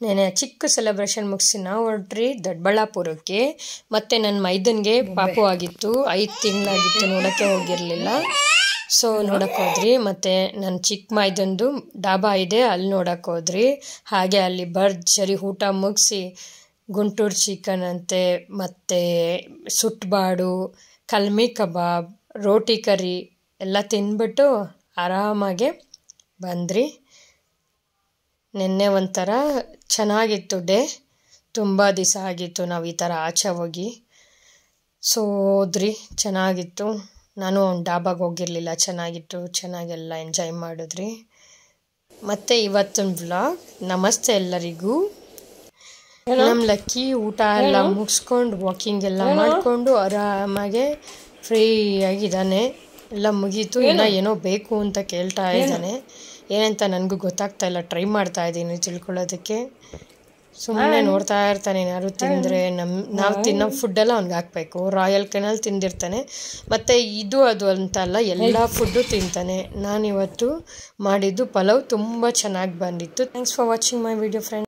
ನೆನೆ ಚಿಕ್ಕ ಸೆಲೆಬ್ರೇಷನ್ ಮುಗಿಸಿ ನಾವು ಹೊರಟ್ರಿ ದೊಡ್ಡಬಳ್ಳಾಪುರಕ್ಕೆ. ಮತ್ತು ನನ್ನ ಮೈದನಿಗೆ ಪಾಪು ಆಗಿತ್ತು, 5 ತಿಂಗಳಾಗಿತ್ತು, ನೋಡೋಕ್ಕೆ ಹೋಗಿರಲಿಲ್ಲ. ಸೊ ನೋಡೋಕೆ ಹೋದ್ರಿ. ಮತ್ತು ನನ್ನ ಚಿಕ್ಕ ಮೈದಂದು ಡಾಬಾ ಇದೆ, ಅಲ್ಲಿ ನೋಡೋಕೆ ಹೋದ್ರಿ. ಹಾಗೆ ಅಲ್ಲಿ ಭರ್ಜರಿ ಊಟ ಮುಗಿಸಿ ಗುಂಟೂರು ಚಿಕನ್ ಅಂತೆ, ಮತ್ತು ಸುಟ್ಬಾಡು, ಕಲ್ಮಿ ಕಬಾಬ್, ರೋಟಿ ಕರಿ ಎಲ್ಲ ತಿಂದ್ಬಿಟ್ಟು ಆರಾಮಾಗೆ ಬಂದ್ರಿ. ನಿನ್ನೆ ಒಂಥರ ಚೆನ್ನಾಗಿತ್ತು ಡೇ, ತುಂಬ ದಿವಸ ಆಗಿತ್ತು ನಾವು ಈ ಥರ ಆಚೆ ಹೋಗಿ. ಸೊ ಹೋದ್ರಿ, ಚೆನ್ನಾಗಿತ್ತು. ನಾನು ಡಾಬಾಗೆ ಹೋಗಿರಲಿಲ್ಲ, ಚೆನ್ನಾಗಿತ್ತು, ಚೆನ್ನಾಗೆಲ್ಲ ಎಂಜಾಯ್ ಮಾಡಿದ್ರಿ. ಮತ್ತು ಇವತ್ತಿನ ವ್ಲಾಗ್ ನಮಸ್ತೆ ಎಲ್ಲರಿಗೂ. ನಮ್ಮ ಲಕ್ಕಿ ಊಟ ಎಲ್ಲ ಮುಗಿಸ್ಕೊಂಡು ವಾಕಿಂಗ್ ಎಲ್ಲ ಮಾಡಿಕೊಂಡು ಆರಾಮಾಗೆ ಫ್ರೀಯಾಗಿದ್ದಾನೆ. ಎಲ್ಲ ಮುಗೀತು, ಇನ್ನೂ ಏನೋ ಬೇಕು ಅಂತ ಕೇಳ್ತಾ ಇದ್ದಾನೆ. ಏನಂತ ನನಗೂ ಗೊತ್ತಾಗ್ತಾ ಇಲ್ಲ, ಟ್ರೈ ಮಾಡ್ತಾ ಇದ್ದೀನಿ ತಿಳ್ಕೊಳ್ಳೋದಕ್ಕೆ. ಸುಮ್ಮನೆ ನೋಡ್ತಾ ಇರ್ತಾನೆ, ಏನಾದ್ರು ತಿಂದರೆ ನಾವು ತಿನ್ನೋ ಫುಡ್ಡೆಲ್ಲ ಅವ್ನಿಗೆ ಹಾಕಬೇಕು. ರಾಯಲ್ ಕೆನಲ್ಲಿ ತಿಂದಿರ್ತಾನೆ, ಮತ್ತು ಇದು ಅದು ಅಂತಲ್ಲ, ಎಲ್ಲ ಫುಡ್ಡು ತಿಂತಾನೆ. ನಾನಿವತ್ತು ಮಾಡಿದ್ದು ಪಲಾವ್ ತುಂಬ ಚೆನ್ನಾಗಿ ಬಂದಿತ್ತು. Thanks for watching my video friends.